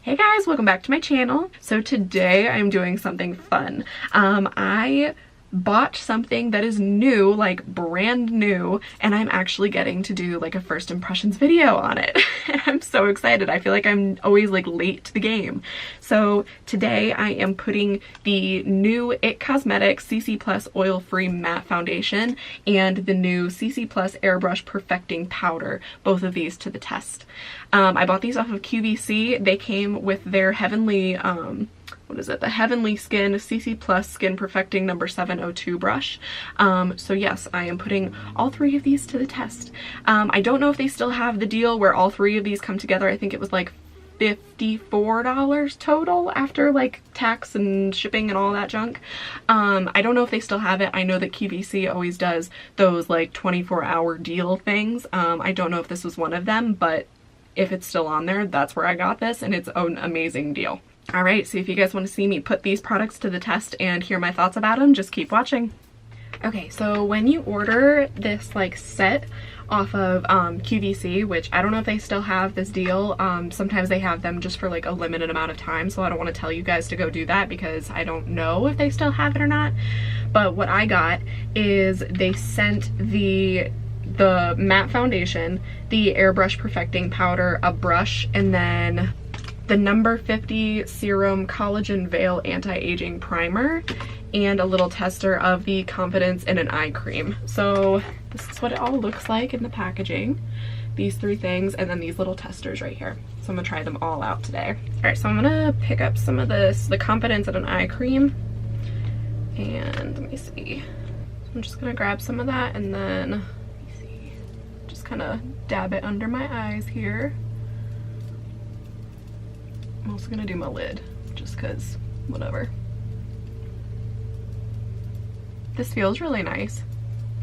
Hey guys, welcome back to my channel. So today I'm doing something fun. I bought something that is new, like brand new, and I'm actually getting to do like a first impressions video on it. I'm so excited. I feel like I'm always like late to the game. So today I am putting the new IT Cosmetics CC Plus Oil Free Matte Foundation and the new CC Plus Airbrush Perfecting Powder, both of these to the test. I bought these off of QVC. They came with their Heavenly, what is it? The Heavenly Skin CC Plus Skin Perfecting number 702 brush. So yes, I am putting all three of these to the test. I don't know if they still have the deal where all three of these come together. I think it was like $54 total after like tax and shipping and all that junk. I don't know if they still have it. I know that QVC always does those like 24-hour deal things. I don't know if this was one of them, but if it's still on there, that's where I got this, and it's an amazing deal. All right, so if you guys want to see me put these products to the test and hear my thoughts about them, just keep watching. Okay, so when you order this like set off of QVC, which I don't know if they still have this deal, sometimes they have them just for like a limited amount of time, so I don't want to tell you guys to go do that because I don't know if they still have it or not. But what I got is they sent the matte foundation, the Airbrush Perfecting Powder, a brush, and then the number 50 Serum Collagen Veil Anti-Aging Primer, and a little tester of the Confidence in an Eye Cream. So this is what it all looks like in the packaging. These three things, and then these little testers right here. So I'm gonna try them all out today. All right, so I'm gonna pick up some of this, the Confidence in an Eye Cream, and let me see. I'm just gonna grab some of that and then kind of dab it under my eyes here. I'm also gonna do my lid just because whatever. This feels really nice.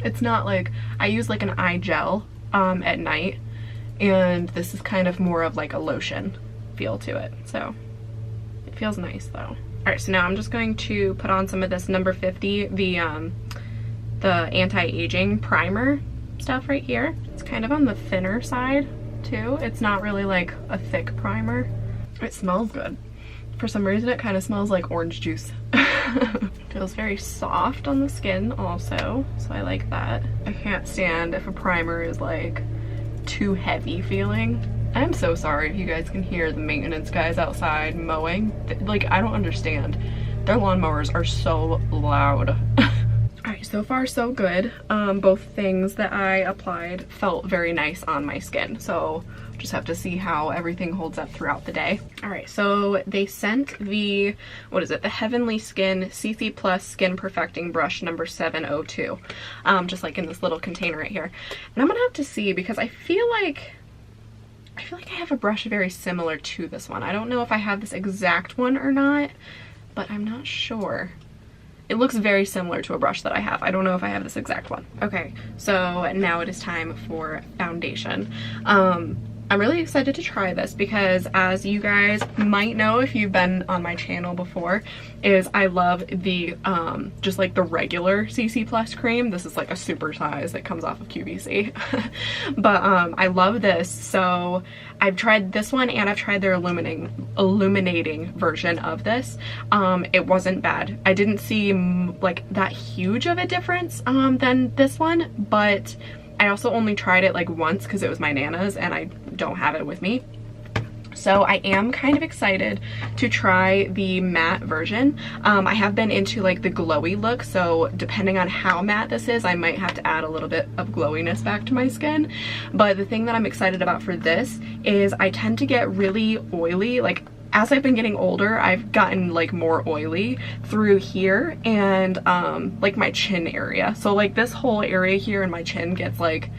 It's not like, I use like an eye gel at night, and this is kind of more of like a lotion feel to it, so it feels nice though. All right, so now I'm just going to put on some of this number 50, the anti-aging primer stuff right here. It's kind of on the thinner side too. It's not really like a thick primer. It smells good. For some reason it kind of smells like orange juice. Feels very soft on the skin also, so I like that. I can't stand if a primer is like too heavy feeling. I'm so sorry if you guys can hear the maintenance guys outside mowing. Like, I don't understand. Their lawnmowers are so loud. Alright, so far so good. Both things that I applied felt very nice on my skin, so just have to see how everything holds up throughout the day. Alright, so they sent the, what is it, the Heavenly Skin CC Plus Skin Perfecting Brush number 702, just like in this little container right here. And I'm gonna have to see because I feel like I have a brush very similar to this one. I don't know if I have this exact one or not, but I'm not sure. It looks very similar to a brush that I have. I don't know if I have this exact one. Okay, so now it is time for foundation. I'm really excited to try this because, as you guys might know if you've been on my channel before, is I love the just like the regular CC Plus cream. This is like a super size that comes off of QVC. But I love this, so I've tried this one and I've tried their illuminating version of this. It wasn't bad. I didn't see like that huge of a difference than this one, but I also only tried it like once because it was my Nana's and I don't have it with me. So I am kind of excited to try the matte version. I have been into like the glowy look, so depending on how matte this is, I might have to add a little bit of glowiness back to my skin. But the thing that I'm excited about for this is I tend to get really oily. Like, as I've been getting older, I've gotten like more oily through here and like my chin area. So like this whole area here in my chin gets like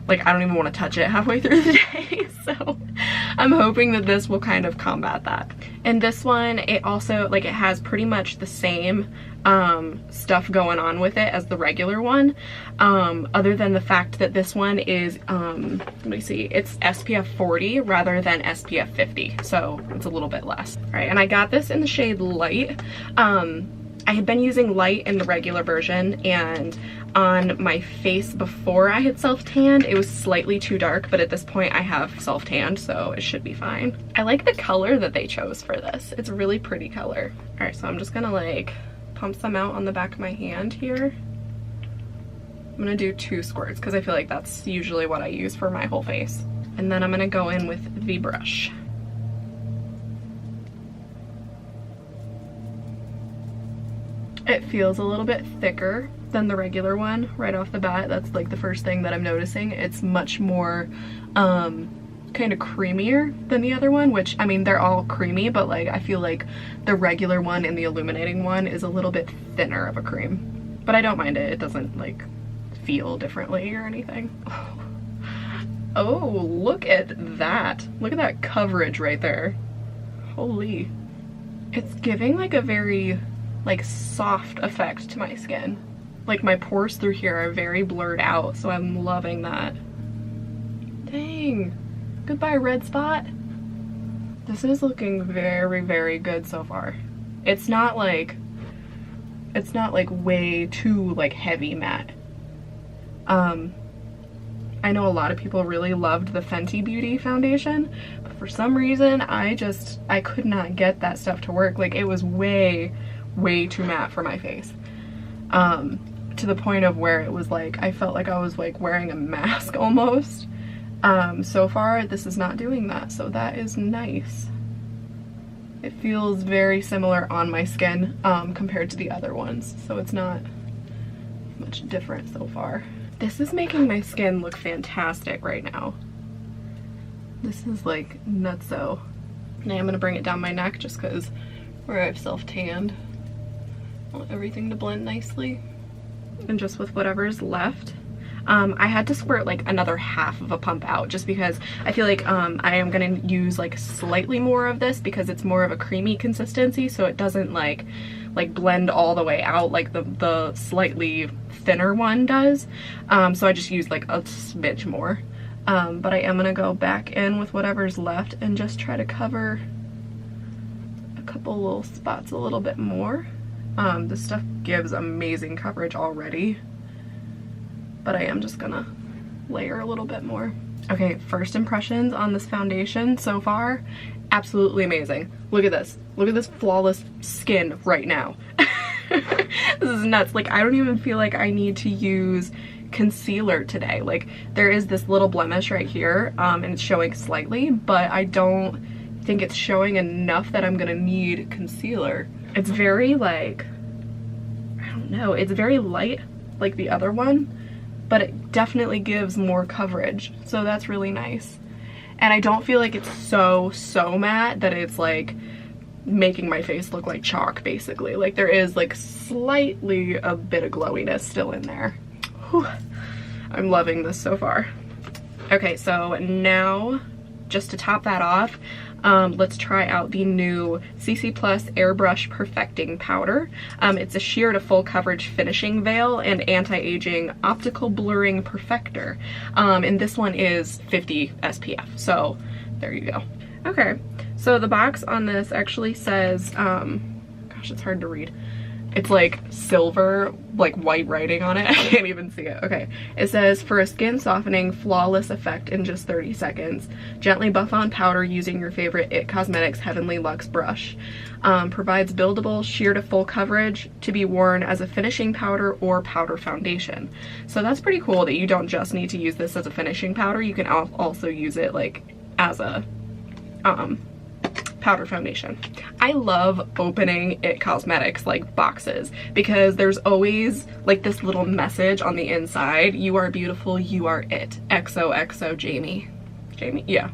I don't even want to touch it halfway through the day. So I'm hoping that this will kind of combat that. And this one, it also, like, it has pretty much the same stuff going on with it as the regular one, other than the fact that this one is, let me see, it's SPF 40 rather than SPF 50, so it's a little bit less. All right, and I got this in the shade Light. I had been using light in the regular version, and on my face before I had self-tanned, it was slightly too dark, but at this point I have self-tanned, so it should be fine. I like the color that they chose for this. It's a really pretty color. All right, so I'm just gonna like pump some out on the back of my hand here. I'm gonna do 2 squirts because I feel like that's usually what I use for my whole face. And then I'm gonna go in with the brush. It feels a little bit thicker than the regular one right off the bat. That's like the first thing that I'm noticing. It's much more kind of creamier than the other one, which I mean, they're all creamy, but like I feel like the regular one and the illuminating one is a little bit thinner of a cream. But I don't mind it. It doesn't like feel differently or anything. Oh, look at that. Look at that coverage right there. Holy. It's giving like a very like soft effect to my skin. Like my pores through here are very blurred out, so I'm loving that. Dang. Goodbye, red spot. This is looking very, very good so far. It's not like way too like heavy matte. I know a lot of people really loved the Fenty Beauty foundation, but for some reason I could not get that stuff to work. Like it was way too matte for my face. To the point of where it was like, I felt like I was like wearing a mask almost. So far this is not doing that, so that is nice. It feels very similar on my skin compared to the other ones, so it's not much different so far. This is making my skin look fantastic right now. This is like nutso. Now I'm gonna bring it down my neck just because where I've self-tanned. I want everything to blend nicely. And just with whatever's left, I had to squirt like another half of a pump out just because I feel like I am gonna use like slightly more of this because it's more of a creamy consistency, so it doesn't like blend all the way out like the slightly thinner one does. So I just used like a smidge more. But I am gonna go back in with whatever's left and just try to cover a couple little spots a little bit more. This stuff gives amazing coverage already, but I am just gonna layer a little bit more. Okay, first impressions on this foundation so far, absolutely amazing. Look at this. Look at this flawless skin right now. This is nuts. Like, I don't even feel like I need to use concealer today. Like, there is this little blemish right here, and it's showing slightly, but I don't think it's showing enough that I'm gonna need concealer. It's very like, I don't know, it's very light like the other one, but it definitely gives more coverage, so that's really nice. And I don't feel like it's so matte that it's like making my face look like chalk basically. Like there is like slightly a bit of glowiness still in there. Whew. I'm loving this so far. Okay, so now just to top that off, let's try out the new CC Plus Airbrush Perfecting Powder. It's a sheer to full coverage finishing veil and anti-aging optical blurring perfector. And this one is 50 SPF, so there you go. Okay, so the box on this actually says, gosh, it's hard to read. It's like silver, like white writing on it. I can't even see it. Okay. It says, for a skin softening, flawless effect in just 30 seconds. Gently buff on powder using your favorite IT Cosmetics Heavenly Luxe brush. Provides buildable, sheer to full coverage to be worn as a finishing powder or powder foundation. So that's pretty cool that you don't just need to use this as a finishing powder. You can also use it like as a powder foundation. I love opening IT Cosmetics like boxes because there's always like this little message on the inside. You are beautiful, you are it. XOXO Jamie. Jamie, yeah.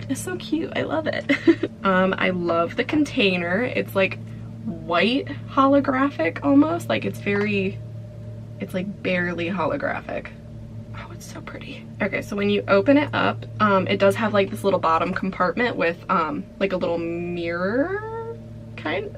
It's so cute, I love it. I love the container. It's like white holographic almost. Like it's like barely holographic. Oh, it's so pretty. Okay, so when you open it up, it does have like this little bottom compartment with like a little mirror kind.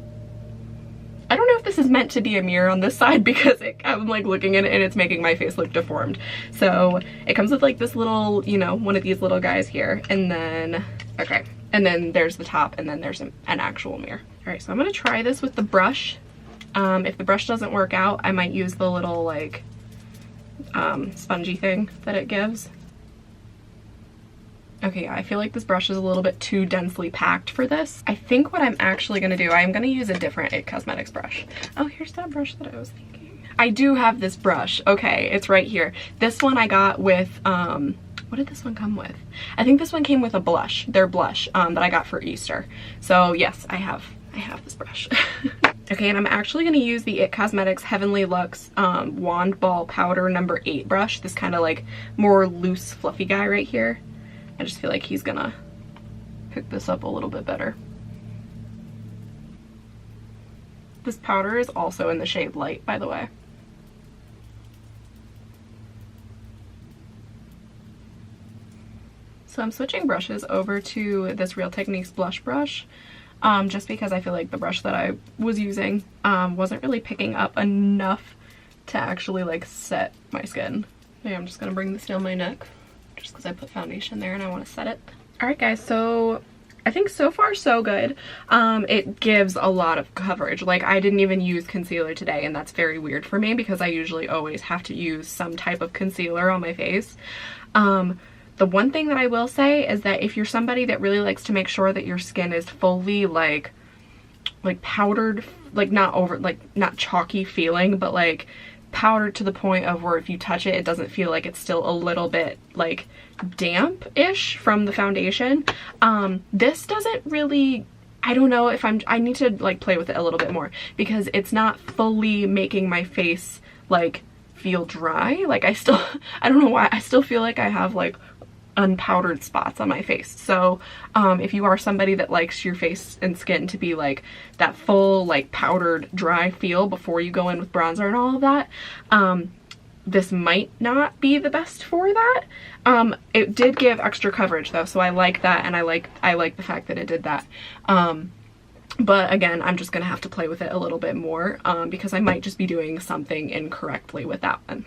I don't know if this is meant to be a mirror on this side because I'm like looking at it and it's making my face look deformed. So it comes with like this little, you know, one of these little guys here, and then, okay, and then there's the top, and then there's an actual mirror. All right, so I'm gonna try this with the brush If the brush doesn't work out, I might use the little like spongy thing that it gives. Okay, I feel like this brush is a little bit too densely packed for this. I think what I'm actually gonna do, I'm gonna use a different IT Cosmetics brush. Oh, here's that brush that I was thinking. I do have this brush. Okay, it's right here. This one I got with, what did this one come with? I think this one came with a blush, their blush, that I got for Easter. So yes, I have this brush. Okay, and I'm actually gonna use the IT Cosmetics Heavenly Luxe Wand Ball Powder number 8 brush, this kind of like more loose, fluffy guy right here. I just feel like he's gonna pick this up a little bit better. This powder is also in the shade Light, by the way. So I'm switching brushes over to this Real Techniques blush brush, just because I feel like the brush that I was using wasn't really picking up enough to actually like set my skin. Maybe I'm just gonna bring this down my neck, just because I put foundation there and I want to set it. Alright guys, so I think so far so good. It gives a lot of coverage. Like I didn't even use concealer today, and that's very weird for me because I usually always have to use some type of concealer on my face. The one thing that I will say is that if you're somebody that really likes to make sure that your skin is fully like powdered, like not chalky feeling, but like powdered to the point of where if you touch it, it doesn't feel like it's still a little bit like damp-ish from the foundation. This doesn't really, I don't know if I need to like play with it a little bit more because it's not fully making my face like feel dry. Like I don't know why, I still feel like I have like unpowdered spots on my face. So if you are somebody that likes your face and skin to be like that full like powdered dry feel before you go in with bronzer and all of that, this might not be the best for that. It did give extra coverage though, so I like that, and I like the fact that it did that. But again, I'm just gonna have to play with it a little bit more because I might just be doing something incorrectly with that one.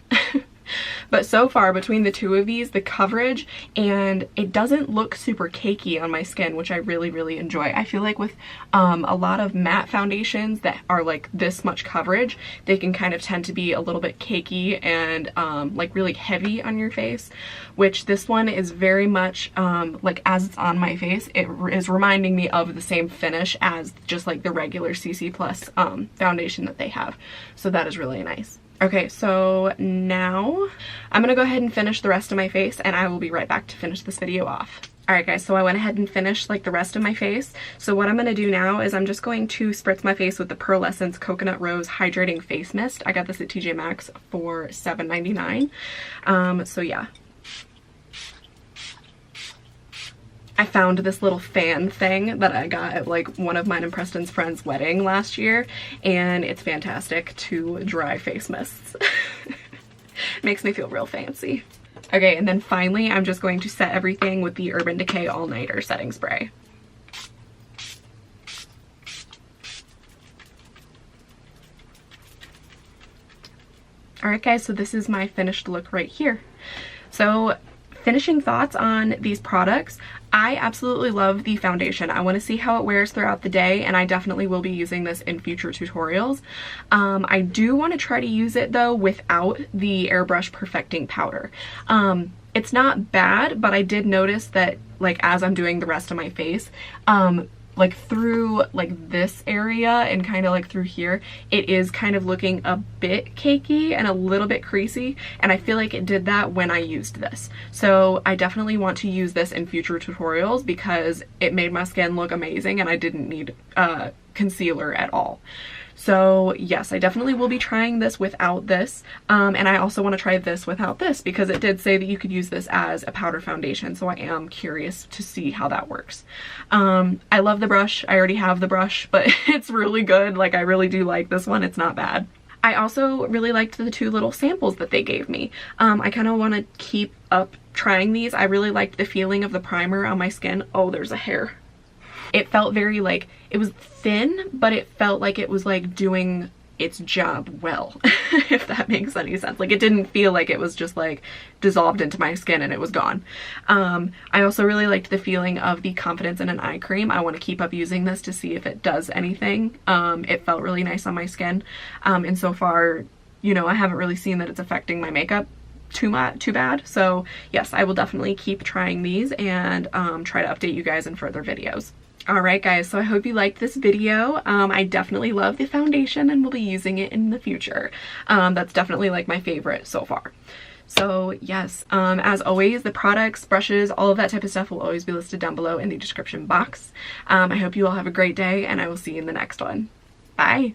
But so far, between the two of these, the coverage, and it doesn't look super cakey on my skin, which I really, really enjoy. I feel like with a lot of matte foundations that are like this much coverage, they can kind of tend to be a little bit cakey and like really heavy on your face, which this one is very much like as it's on my face, it is reminding me of the same finish as just like the regular CC Plus foundation that they have. So that is really nice. Okay, so now I'm gonna go ahead and finish the rest of my face, and I will be right back to finish this video off. Alright guys, so I went ahead and finished like the rest of my face. So what I'm gonna do now is I'm just going to spritz my face with the Pearlessence Coconut Rose Hydrating Face Mist. I got this at TJ Maxx for $7.99. So yeah. I found this little fan thing that I got at like one of mine and Preston's friend's wedding last year, and it's fantastic to dry face mists. Makes me feel real fancy. Okay, and then finally I'm just going to set everything with the Urban Decay All Nighter Setting Spray. Alright guys, so this is my finished look right here. So finishing thoughts on these products, I absolutely love the foundation. I want to see how it wears throughout the day, and I definitely will be using this in future tutorials. I do want to try to use it though without the Airbrush Perfecting Powder. It's not bad, but I did notice that like as I'm doing the rest of my face, like through like this area and kind of like through here, it is kind of looking a bit cakey and a little bit creasy, and I feel like it did that when I used this. So I definitely want to use this in future tutorials because it made my skin look amazing and I didn't need concealer at all. So yes, I definitely will be trying this without this, and I also want to try this without this because it did say that you could use this as a powder foundation, so I am curious to see how that works. I love the brush. I already have the brush, but it's really good. Like I really do like this one. It's not bad. I also really liked the two little samples that they gave me. I kind of want to keep up trying these. I really liked the feeling of the primer on my skin. Oh, there's a hair. It felt very like, it was thin, but it felt like it was like doing its job well, if that makes any sense. Like, it didn't feel like it was just like dissolved into my skin and it was gone. I also really liked the feeling of the Confidence in an Eye Cream. I want to keep up using this to see if it does anything. It felt really nice on my skin, and so far, you know, I haven't really seen that it's affecting my makeup too bad. So yes, I will definitely keep trying these and try to update you guys in further videos. Alright guys, so I hope you liked this video. I definitely love the foundation and will be using it in the future. That's definitely like my favorite so far. So yes, as always, the products, brushes, all of that type of stuff will always be listed down below in the description box. I hope you all have a great day, and I will see you in the next one. Bye!